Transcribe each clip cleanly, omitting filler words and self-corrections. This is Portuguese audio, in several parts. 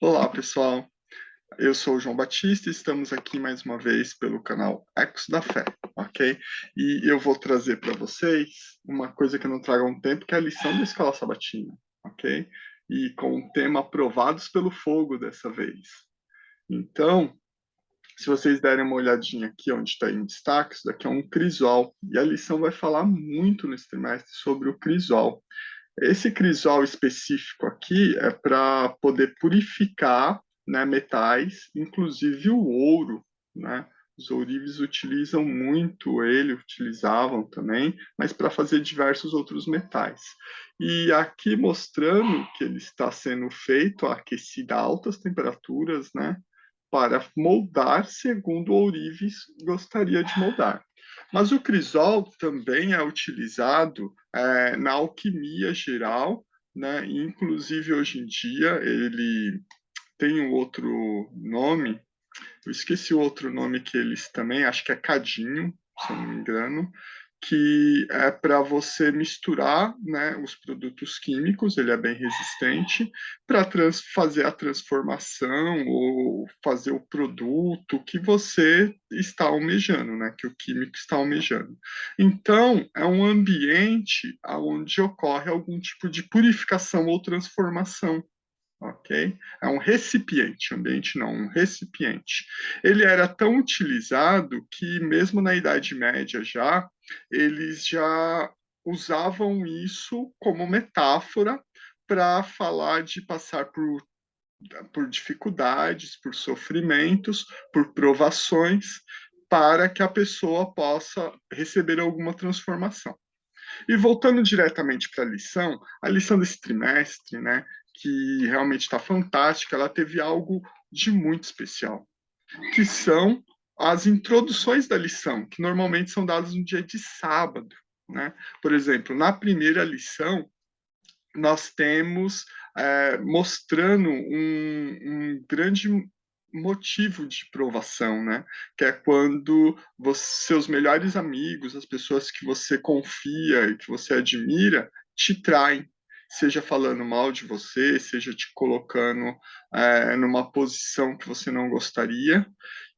Olá, pessoal. Eu sou o João Batista e estamos aqui mais uma vez pelo canal Ecos da Fé, ok? E eu vou trazer para vocês uma coisa que eu não trago há um tempo, que é a lição da Escola Sabatina, ok? E com o tema Aprovados pelo Fogo dessa vez. Então, se vocês derem uma olhadinha aqui onde está em destaque, isso daqui é um crisol. E a lição vai falar muito nesse trimestre sobre o crisol. Esse crisol específico aqui é para poder purificar, né, metais, inclusive o ouro, né? Os ourives utilizam muito ele, utilizavam também, mas para fazer diversos outros metais. E aqui mostrando que ele está sendo feito aquecido a altas temperaturas, né? Para moldar segundo o ourives gostaria de moldar. Mas o crisol também é utilizado na alquimia geral, né? Inclusive hoje em dia ele tem um outro nome, eu esqueci o outro nome que eles também, acho que é cadinho, se eu não me engano, que é para você misturar, né, os produtos químicos, ele é bem resistente, para fazer a transformação ou fazer o produto que você está almejando, né, que o químico está almejando. Então, é um ambiente onde ocorre algum tipo de purificação ou transformação. Ok? É um recipiente, ambiente não, um recipiente. Ele era tão utilizado que, mesmo na Idade Média já, eles já usavam isso como metáfora para falar de passar por dificuldades, por sofrimentos, por provações, para que a pessoa possa receber alguma transformação. E voltando diretamente para a lição desse trimestre, né, que realmente está fantástica, ela teve algo de muito especial, que são as introduções da lição, que normalmente são dadas no dia de sábado. Né? Por exemplo, na primeira lição, nós temos mostrando um grande motivo de provação, né? Que é quando seus melhores amigos, as pessoas que você confia e que você admira, te traem, seja falando mal de você, seja te colocando numa posição que você não gostaria,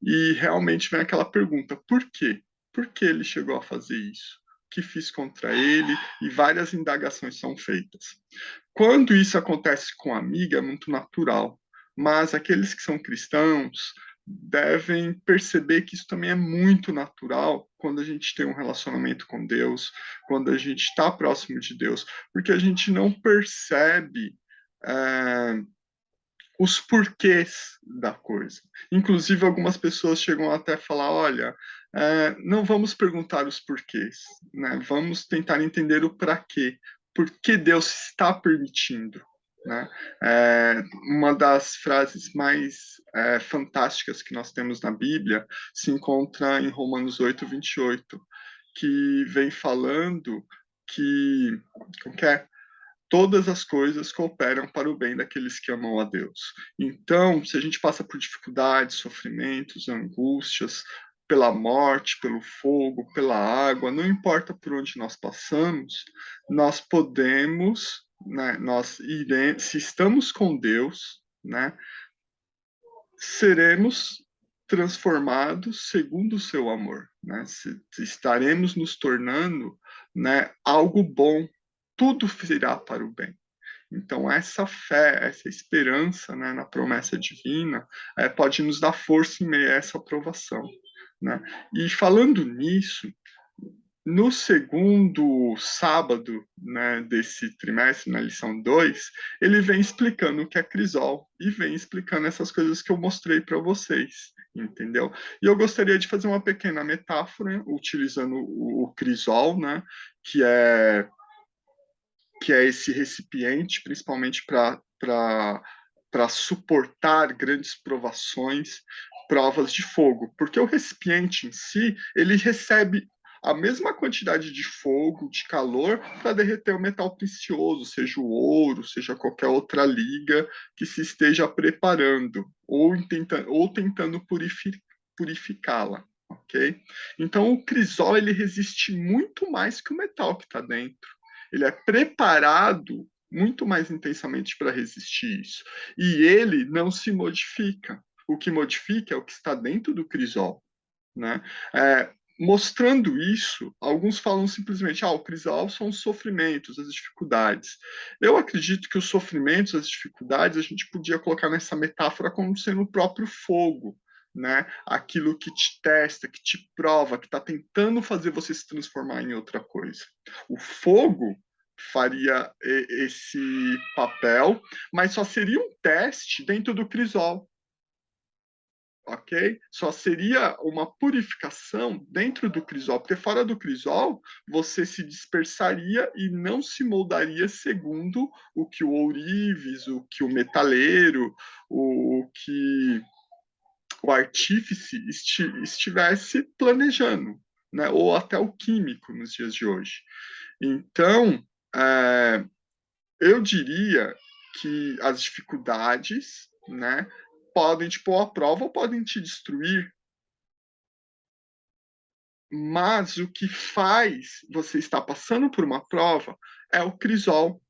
e realmente vem aquela pergunta: por quê? Por que ele chegou a fazer isso? O que fiz contra ele? E várias indagações são feitas. Quando isso acontece com a amiga, é muito natural, mas aqueles que são cristãos devem perceber que isso também é muito natural quando a gente tem um relacionamento com Deus, quando a gente está próximo de Deus, porque a gente não percebe é, os porquês da coisa. Inclusive, algumas pessoas chegam até a falar: olha, não vamos perguntar os porquês, né? Vamos tentar entender o para quê. Por que Deus está permitindo? Né? Uma das frases mais fantásticas que nós temos na Bíblia se encontra em Romanos 8:28, que vem falando que, como que é? Todas as coisas cooperam para o bem daqueles que amam a Deus. Então, se a gente passa por dificuldades, sofrimentos, angústias, pela morte, pelo fogo, pela água, não importa por onde nós passamos, nós podemos, né, nós iremos, se estamos com Deus, né, seremos transformados segundo o seu amor, né? Se estaremos nos tornando, né, algo bom, tudo virá para o bem. Então, essa fé, essa esperança, né, na promessa divina, pode nos dar força em meio a essa aprovação. Né? E falando nisso, no segundo sábado, né, desse trimestre, na lição 2, ele vem explicando o que é crisol e vem explicando essas coisas que eu mostrei para vocês, entendeu? E eu gostaria de fazer uma pequena metáfora utilizando o crisol, né, que é que é esse recipiente, principalmente para suportar grandes provações, provas de fogo, porque o recipiente em si, ele recebe a mesma quantidade de fogo, de calor, para derreter o metal precioso, seja o ouro, seja qualquer outra liga que se esteja preparando, ou tentando purificá-la. Ok? Então o crisol ele resiste muito mais que o metal que está dentro. Ele é preparado muito mais intensamente para resistir isso. E ele não se modifica. O que modifica é o que está dentro do crisol, né? Mostrando isso, alguns falam simplesmente, o crisol são os sofrimentos, as dificuldades. Eu acredito que os sofrimentos, as dificuldades, a gente podia colocar nessa metáfora como sendo o próprio fogo, né? Aquilo que te testa, que te prova, que está tentando fazer você se transformar em outra coisa. O fogo faria esse papel, mas só seria um teste dentro do crisol, ok? Só seria uma purificação dentro do crisol, porque fora do crisol você se dispersaria e não se moldaria segundo o que o ourives, o que o metaleiro, o que o artífice estivesse planejando, né? Ou até o químico nos dias de hoje. Então, eu diria que as dificuldades, né, podem te pôr à prova ou podem te destruir, mas o que faz você estar passando por uma prova é o crisol.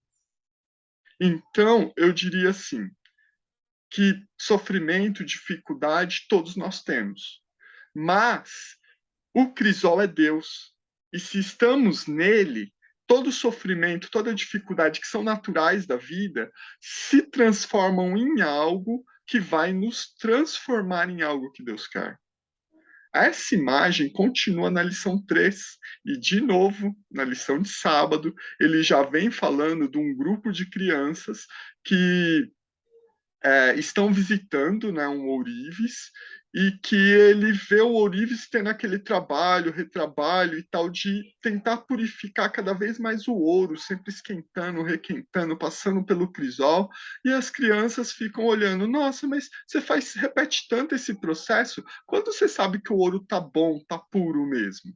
Então, eu diria assim, que sofrimento, dificuldade, todos nós temos. Mas o crisol é Deus. E se estamos nele, todo sofrimento, toda dificuldade que são naturais da vida se transformam em algo que vai nos transformar em algo que Deus quer. Essa imagem continua na lição 3 e, de novo, na lição de sábado, ele já vem falando de um grupo de crianças que estão visitando, né, um ourives e que ele vê o ourives tendo aquele trabalho, retrabalho e tal, de tentar purificar cada vez mais o ouro, sempre esquentando, requentando, passando pelo crisol, e as crianças ficam olhando, nossa, mas repete tanto esse processo, quando você sabe que o ouro tá bom, tá puro mesmo?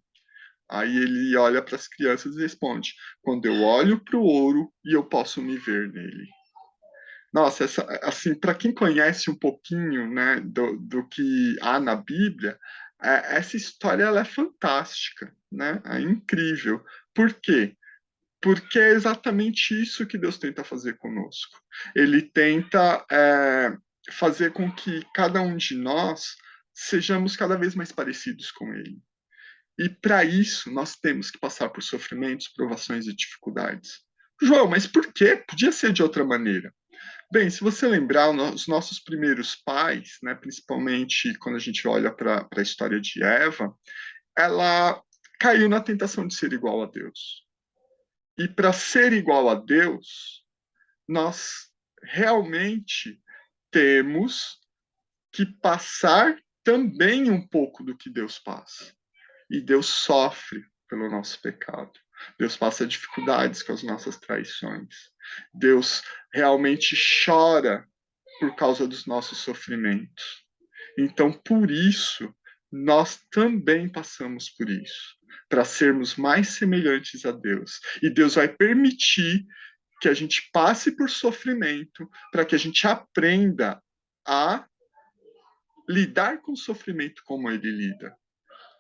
Aí ele olha para as crianças e responde, quando eu olho para o ouro e eu posso me ver nele. Nossa, assim, para quem conhece um pouquinho, né, do que há na Bíblia, essa história ela é fantástica, né? É incrível. Por quê? Porque é exatamente isso que Deus tenta fazer conosco. Ele tenta fazer com que cada um de nós sejamos cada vez mais parecidos com Ele. E para isso nós temos que passar por sofrimentos, provações e dificuldades. João, mas por quê? Podia ser de outra maneira. Bem, se você lembrar, os nossos primeiros pais, né, principalmente quando a gente olha para a história de Eva, ela caiu na tentação de ser igual a Deus. E para ser igual a Deus, nós realmente temos que passar também um pouco do que Deus passa. E Deus sofre pelo nosso pecado. Deus passa dificuldades com as nossas traições. Deus realmente chora por causa dos nossos sofrimentos. Então, por isso, nós também passamos por isso, para sermos mais semelhantes a Deus. E Deus vai permitir que a gente passe por sofrimento, para que a gente aprenda a lidar com o sofrimento como ele lida.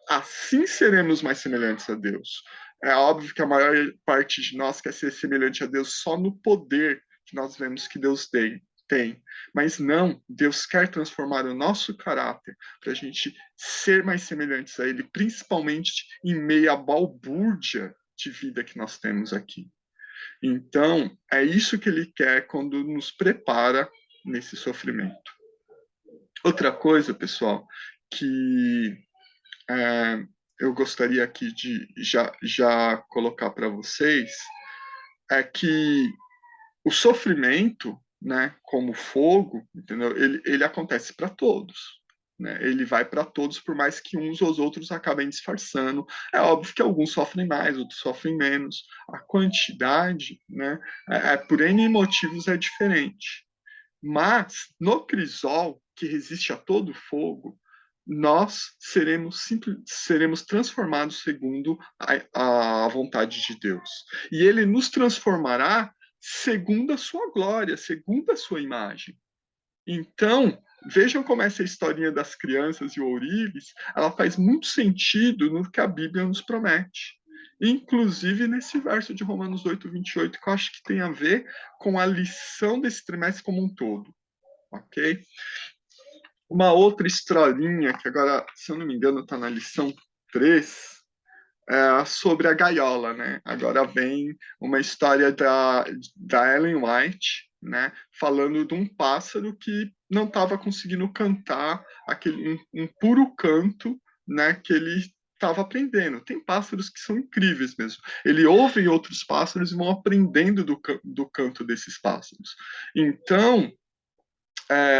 Assim seremos mais semelhantes a Deus. É óbvio que a maior parte de nós quer ser semelhante a Deus só no poder que nós vemos que Deus tem. Mas não, Deus quer transformar o nosso caráter para a gente ser mais semelhantes a Ele, principalmente em meio à balbúrdia de vida que nós temos aqui. Então, é isso que Ele quer quando nos prepara nesse sofrimento. Outra coisa, pessoal, que é, eu gostaria aqui de já colocar para vocês é que o sofrimento, né, como fogo, entendeu? Ele acontece para todos. Né? Ele vai para todos, por mais que uns ou os outros acabem disfarçando. É óbvio que alguns sofrem mais, outros sofrem menos. A quantidade, né, por N motivos é diferente. Mas no crisol, que resiste a todo fogo, nós seremos transformados segundo a vontade de Deus. E ele nos transformará segundo a sua glória, segundo a sua imagem. Então, vejam como essa historinha das crianças e o ourives, ela faz muito sentido no que a Bíblia nos promete. inclusive nesse verso de Romanos 8:28, que eu acho que tem a ver com a lição desse trimestre como um todo, ok? Uma outra historinha, que agora, se eu não me engano, está na lição 3, sobre a gaiola, né? Agora vem uma história da Ellen White, né? Falando de um pássaro que não estava conseguindo cantar um puro canto, né? Que ele estava aprendendo. Tem pássaros que são incríveis mesmo. Ele ouve outros pássaros e vão aprendendo do canto desses pássaros. Então,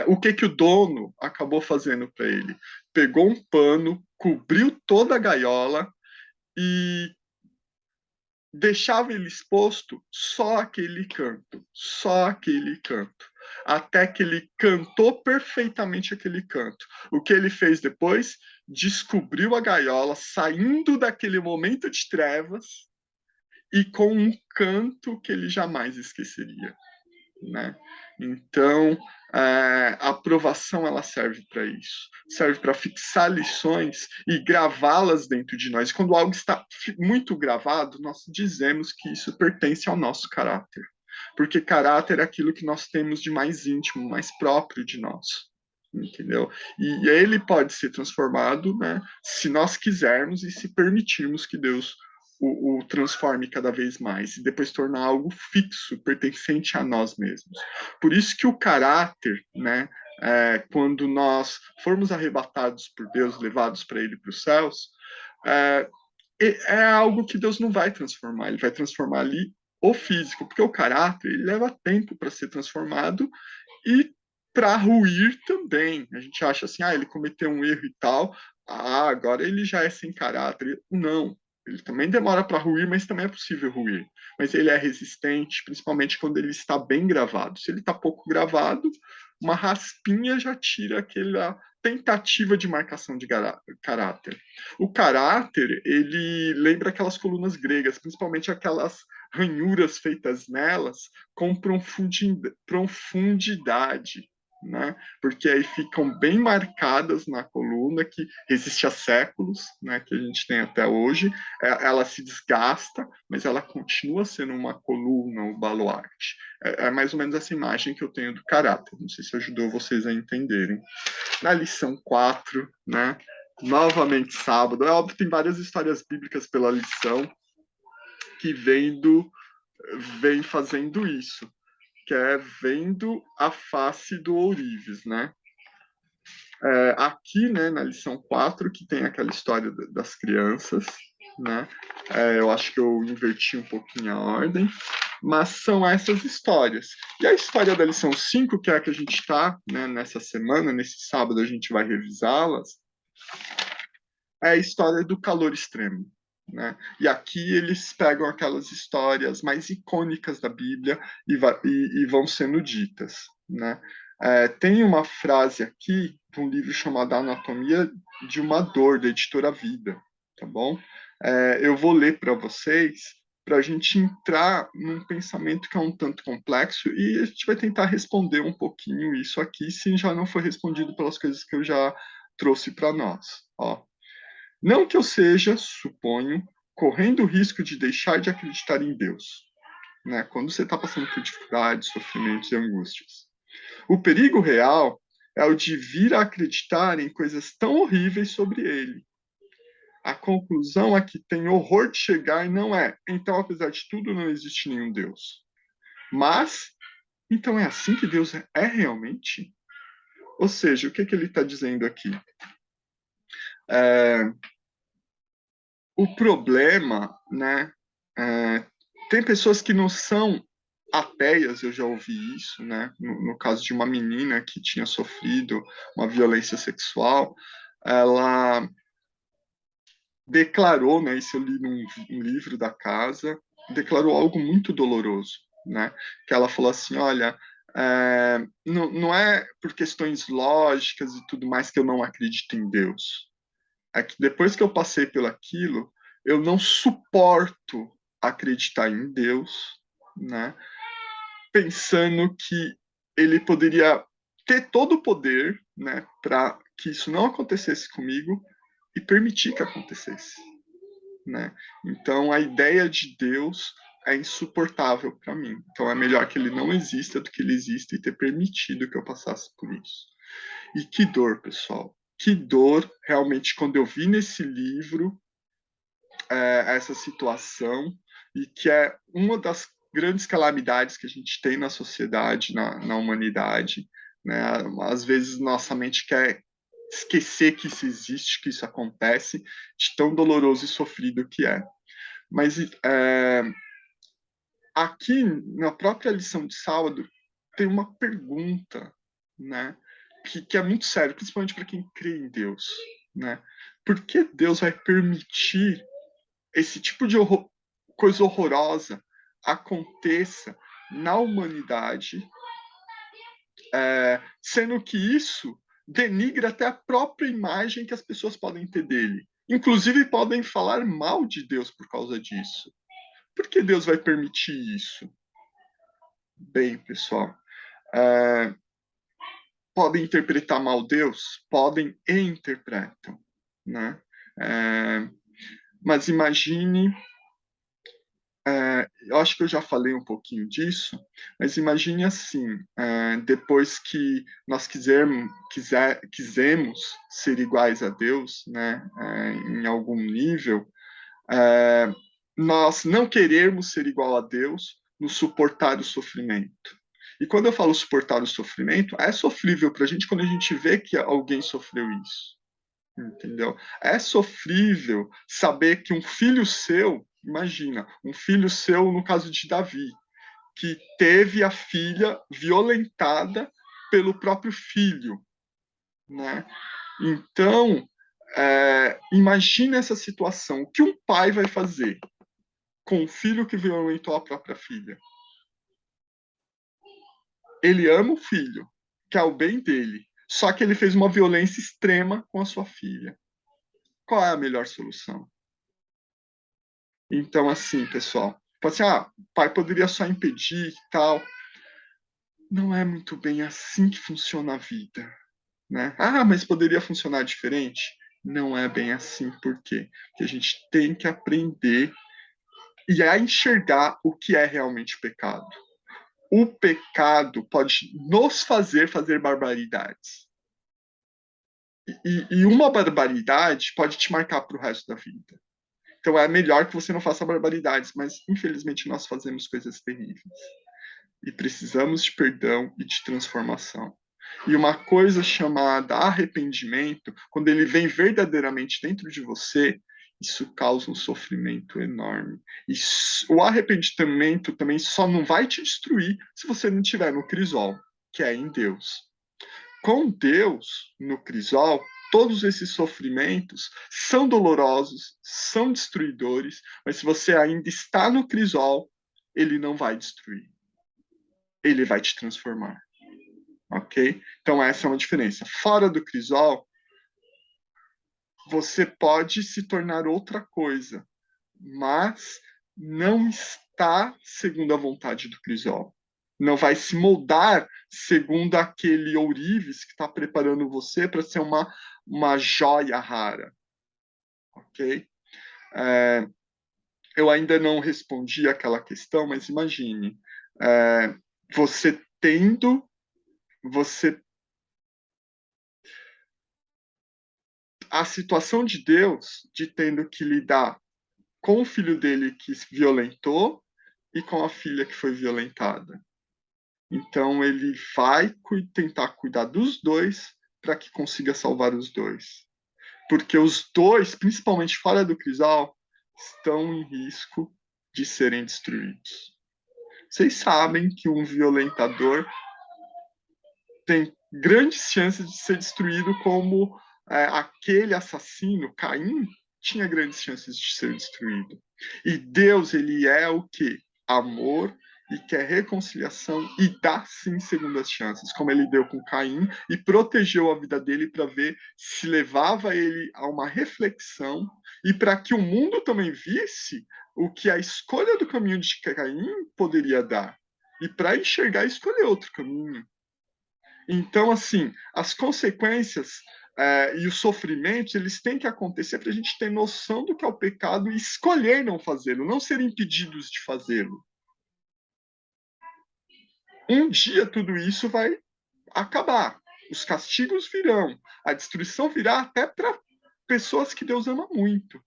o que o dono acabou fazendo para ele? Pegou um pano, cobriu toda a gaiola e deixava ele exposto só aquele canto, até que ele cantou perfeitamente aquele canto. O que ele fez depois? Descobriu a gaiola, saindo daquele momento de trevas e com um canto que ele jamais esqueceria, né? Então, a aprovação ela serve para isso, serve para fixar lições e gravá-las dentro de nós. Quando algo está muito gravado, nós dizemos que isso pertence ao nosso caráter, porque caráter é aquilo que nós temos de mais íntimo, mais próprio de nós. Entendeu? E ele pode ser transformado, né, se nós quisermos e se permitirmos que Deus o transforme cada vez mais e depois tornar algo fixo, pertencente a nós mesmos. Por isso que o caráter, né, quando nós formos arrebatados por Deus, levados para Ele para os céus, é, é algo que Deus não vai transformar, Ele vai transformar ali o físico, porque o caráter ele leva tempo para ser transformado e para ruir também. A gente acha assim, ele cometeu um erro e tal, agora ele já é sem caráter. Não, ele também demora para ruir, mas também é possível ruir. Mas ele é resistente, principalmente quando ele está bem gravado. Se ele está pouco gravado, uma raspinha já tira aquela tentativa de marcação de caráter. O caráter, ele lembra aquelas colunas gregas, principalmente aquelas ranhuras feitas nelas com profundidade, né? Porque aí ficam bem marcadas na coluna, que resiste a séculos, né? Que a gente tem até hoje. Ela se desgasta, mas ela continua sendo uma coluna, um baluarte. É mais ou menos essa imagem que eu tenho do caráter. Não sei se ajudou vocês a entenderem. Na lição 4, né? Novamente sábado. É óbvio, tem várias histórias bíblicas pela lição que vem fazendo isso, que é vendo a face do ourives, né? Aqui, né, na lição 4, que tem aquela história das crianças, né? Eu acho que eu inverti um pouquinho a ordem, mas são essas histórias. E a história da lição 5, que é a que a gente está, né, nessa semana, nesse sábado a gente vai revisá-las, é a história do calor extremo. Né? E aqui eles pegam aquelas histórias mais icônicas da Bíblia e vão sendo ditas. Né? Tem uma frase aqui de um livro chamado Anatomia de uma Dor, da editora Vida. Tá bom? Eu vou ler para vocês para a gente entrar num pensamento que é um tanto complexo e a gente vai tentar responder um pouquinho isso aqui, se já não foi respondido pelas coisas que eu já trouxe para nós. Ó. Não que eu seja, suponho, correndo o risco de deixar de acreditar em Deus, né? Quando você está passando por dificuldades, sofrimentos e angústias. O perigo real é o de vir a acreditar em coisas tão horríveis sobre ele. A conclusão a que tem horror de chegar não é, então, apesar de tudo, não existe nenhum Deus. Mas, então é assim que Deus é realmente? Ou seja, o que ele está dizendo aqui? O problema, né? Tem pessoas que não são ateias, eu já ouvi isso, né? No caso de uma menina que tinha sofrido uma violência sexual, ela declarou, né? Isso eu li num livro da casa, declarou algo muito doloroso, né? Que ela falou assim, olha, não é por questões lógicas e tudo mais que eu não acredito em Deus. É que depois que eu passei pelo aquilo, eu não suporto acreditar em Deus, né? Pensando que ele poderia ter todo o poder, né, para que isso não acontecesse comigo e permitir que acontecesse. né? Então, a ideia de Deus é insuportável para mim. Então, é melhor que ele não exista do que ele exista e ter permitido que eu passasse por isso. E que dor, pessoal. Que dor, realmente, quando eu vi nesse livro essa situação, e que é uma das grandes calamidades que a gente tem na sociedade, na humanidade. Né? Às vezes, nossa mente quer esquecer que isso existe, que isso acontece, de tão doloroso e sofrido que é. Mas aqui, na própria lição de sábado, tem uma pergunta, né? Que é muito sério, principalmente para quem crê em Deus, né? Por que Deus vai permitir esse tipo de coisa horrorosa aconteça na humanidade, sendo que isso denigra até a própria imagem que as pessoas podem ter dele. Inclusive, podem falar mal de Deus por causa disso. Por que Deus vai permitir isso? Bem, pessoal, podem interpretar mal Deus? Podem e interpretam, né? Mas imagine, eu acho que eu já falei um pouquinho disso, mas imagine assim, depois que nós quisemos ser iguais a Deus, né, em algum nível, nós não querermos ser igual a Deus no suportar o sofrimento. E quando eu falo suportar o sofrimento, é sofrível para a gente quando a gente vê que alguém sofreu isso. Entendeu? É sofrível saber que um filho seu, imagina, um filho seu, no caso de Davi, que teve a filha violentada pelo próprio filho, né? Então, imagina essa situação. O que um pai vai fazer com o filho que violentou a própria filha? Ele ama o filho, quer o bem dele, só que ele fez uma violência extrema com a sua filha. Qual é a melhor solução? Então, assim, pessoal, pode ser, o pai poderia só impedir e tal. Não é muito bem assim que funciona a vida, né? Mas poderia funcionar diferente? Não é bem assim, por quê? Porque a gente tem que aprender e a enxergar o que é realmente pecado. O pecado pode nos fazer barbaridades. E uma barbaridade pode te marcar para o resto da vida. Então é melhor que você não faça barbaridades, mas infelizmente nós fazemos coisas terríveis. E precisamos de perdão e de transformação. E uma coisa chamada arrependimento, quando ele vem verdadeiramente dentro de você, isso causa um sofrimento enorme. E o arrependimento também só não vai te destruir se você não estiver no crisol, que é em Deus. Com Deus no crisol, todos esses sofrimentos são dolorosos, são destruidores, mas se você ainda está no crisol, ele não vai destruir. Ele vai te transformar. Ok? Então, essa é uma diferença. Fora do crisol, você pode se tornar outra coisa, mas não está segundo a vontade do crisol. Não vai se moldar segundo aquele ourives que está preparando você para ser uma joia rara. Ok? Eu ainda não respondi aquela questão, mas imagine, você tendo, você a situação de Deus de tendo que lidar com o filho dele que violentou e com a filha que foi violentada. Então ele vai tentar cuidar dos dois para que consiga salvar os dois. Porque os dois, principalmente fora do crisol, estão em risco de serem destruídos. Vocês sabem que um violentador tem grandes chances de ser destruído, como aquele assassino, Caim, tinha grandes chances de ser destruído. E Deus, ele é o quê? Amor, e quer reconciliação e dá sim segundas chances, como ele deu com Caim e protegeu a vida dele para ver se levava ele a uma reflexão e para que o mundo também visse o que a escolha do caminho de Caim poderia dar. E para enxergar, escolher outro caminho. Então, assim, as consequências E os sofrimentos, eles têm que acontecer para a gente ter noção do que é o pecado e escolher não fazê-lo, não ser impedidos de fazê-lo. Um dia tudo isso vai acabar. Os castigos virão, a destruição virá até para pessoas que Deus ama muito.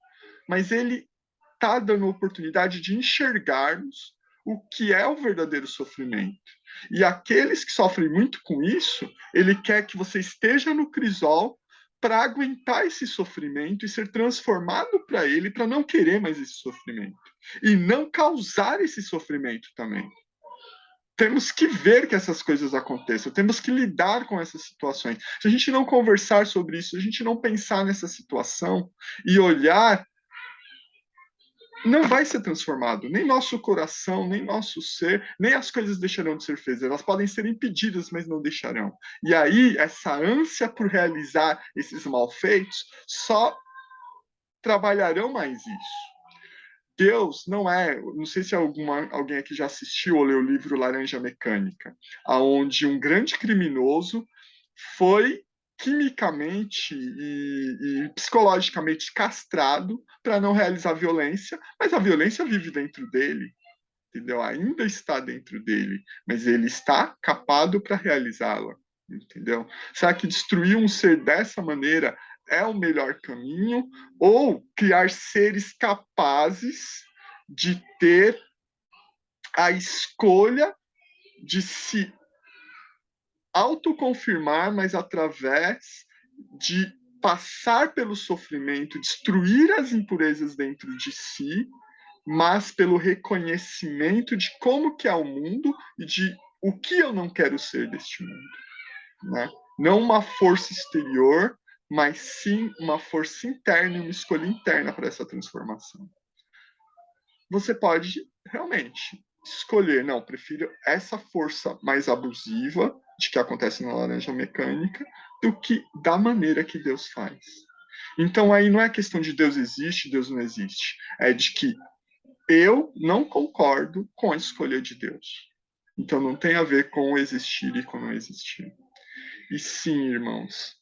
Mas ele está dando a oportunidade de enxergarmos o que é o verdadeiro sofrimento. E aqueles que sofrem muito com isso, ele quer que você esteja no crisol para aguentar esse sofrimento e ser transformado para ele, para não querer mais esse sofrimento. E não causar esse sofrimento também. Temos que ver que essas coisas aconteçam, temos que lidar com essas situações. Se a gente não conversar sobre isso, se a gente não pensar nessa situação e olhar, não vai ser transformado. Nem nosso coração, nem nosso ser, nem as coisas deixarão de ser feitas. Elas podem ser impedidas, mas não deixarão. E aí, essa ânsia por realizar esses malfeitos só trabalharão mais isso. Deus não é, não sei se alguém aqui já assistiu ou leu o livro Laranja Mecânica, aonde um grande criminoso foi quimicamente e psicologicamente castrado para não realizar violência, mas a violência vive dentro dele, entendeu? Ainda está dentro dele, mas ele está capado para realizá-la, entendeu? Será que destruir um ser dessa maneira é o melhor caminho? Ou criar seres capazes de ter a escolha de se autoconfirmar, mas através de passar pelo sofrimento, destruir as impurezas dentro de si, mas pelo reconhecimento de como que é o mundo e de o que eu não quero ser deste mundo, né? Não uma força exterior, mas sim uma força interna, uma escolha interna para essa transformação. Você pode realmente escolher, não, prefiro essa força mais abusiva de que acontece na laranja mecânica do que da maneira que Deus faz. Então aí não é questão de Deus existe, Deus não existe, é de que eu não concordo com a escolha de Deus. Então não tem a ver com o existir e com não existir. E sim, irmãos,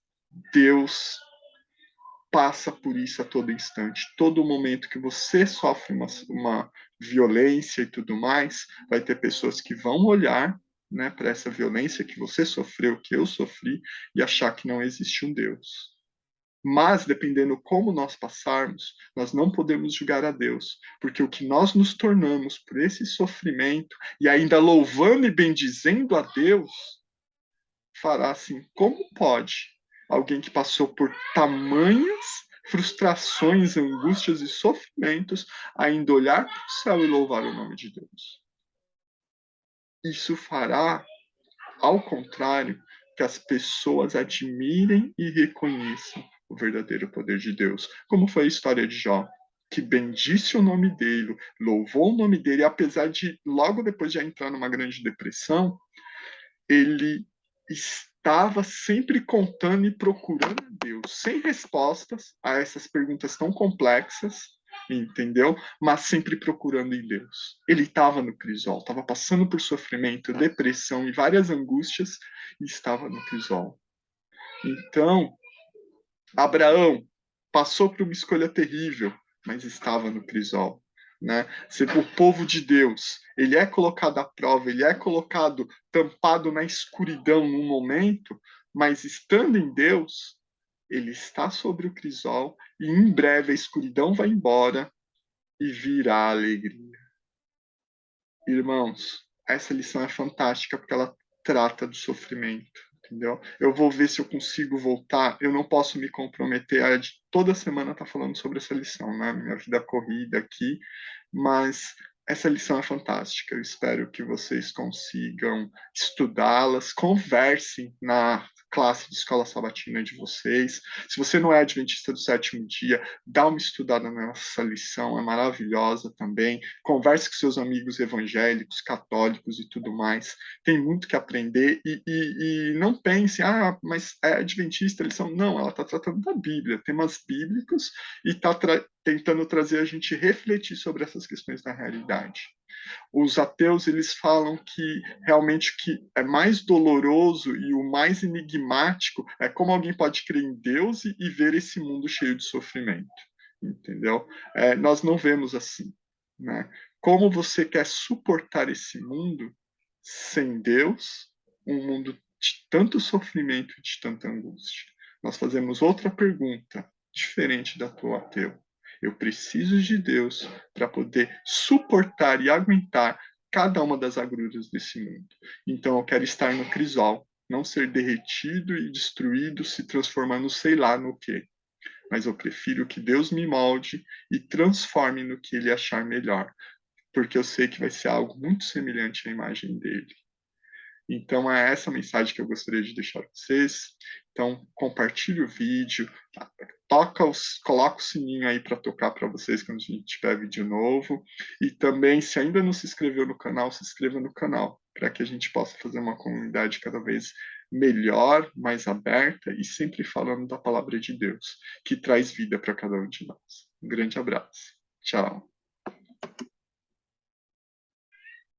Deus passa por isso a todo instante. Todo momento que você sofre uma violência e tudo mais, vai ter pessoas que vão olhar, né, para essa violência que você sofreu, que eu sofri, e achar que não existe um Deus. Mas, dependendo como nós passarmos, nós não podemos julgar a Deus, porque o que nós nos tornamos por esse sofrimento, e ainda louvando e bendizendo a Deus, fará assim, como pode alguém que passou por tamanhas frustrações, angústias e sofrimentos ainda olhar para o céu e louvar o nome de Deus? Isso fará, ao contrário, que as pessoas admirem e reconheçam o verdadeiro poder de Deus, como foi a história de Jó, que bendisse o nome dele, louvou o nome dele, apesar de, logo depois de entrar numa grande depressão, ele estava sempre contando e procurando a Deus, sem respostas a essas perguntas tão complexas, entendeu? Mas sempre procurando em Deus. Ele estava no crisol, estava passando por sofrimento, depressão e várias angústias, e estava no crisol. Então, Abraão passou por uma escolha terrível, mas estava no crisol. Né? O povo de Deus, ele é colocado à prova, ele é colocado tampado na escuridão num momento, mas estando em Deus, ele está sobre o crisol e em breve a escuridão vai embora e virá a alegria. Irmãos, essa lição é fantástica porque ela trata do sofrimento, entendeu? Eu vou ver se eu consigo voltar. Eu não posso me comprometer a de toda semana estar falando sobre essa lição, né? Minha vida corrida aqui, mas essa lição é fantástica. Eu espero que vocês consigam estudá-las, conversem na classe de escola sabatina de vocês. Se você não é adventista do sétimo dia, dá uma estudada nessa lição, é maravilhosa também. Converse com seus amigos evangélicos, católicos e tudo mais. Tem muito que aprender e não pense, mas é adventista a lição. Não, ela está tratando da Bíblia, temas bíblicos, e está tentando trazer a gente refletir sobre essas questões da realidade. Os ateus, eles falam que realmente o que é mais doloroso e o mais enigmático é como alguém pode crer em Deus e ver esse mundo cheio de sofrimento, entendeu? Nós não vemos assim, né? Como você quer suportar esse mundo sem Deus, um mundo de tanto sofrimento e de tanta angústia? Nós fazemos outra pergunta, diferente da tua ateu. Eu preciso de Deus para poder suportar e aguentar cada uma das agruras desse mundo. Então eu quero estar no crisol, não ser derretido e destruído, se transformando sei lá no quê. Mas eu prefiro que Deus me molde e transforme no que Ele achar melhor, porque eu sei que vai ser algo muito semelhante à imagem dele. Então é essa mensagem que eu gostaria de deixar para vocês. Então compartilhe o vídeo, coloca o sininho aí para tocar para vocês quando a gente tiver vídeo novo. E também, se ainda não se inscreveu no canal, se inscreva no canal, para que a gente possa fazer uma comunidade cada vez melhor, mais aberta e sempre falando da palavra de Deus, que traz vida para cada um de nós. Um grande abraço. Tchau.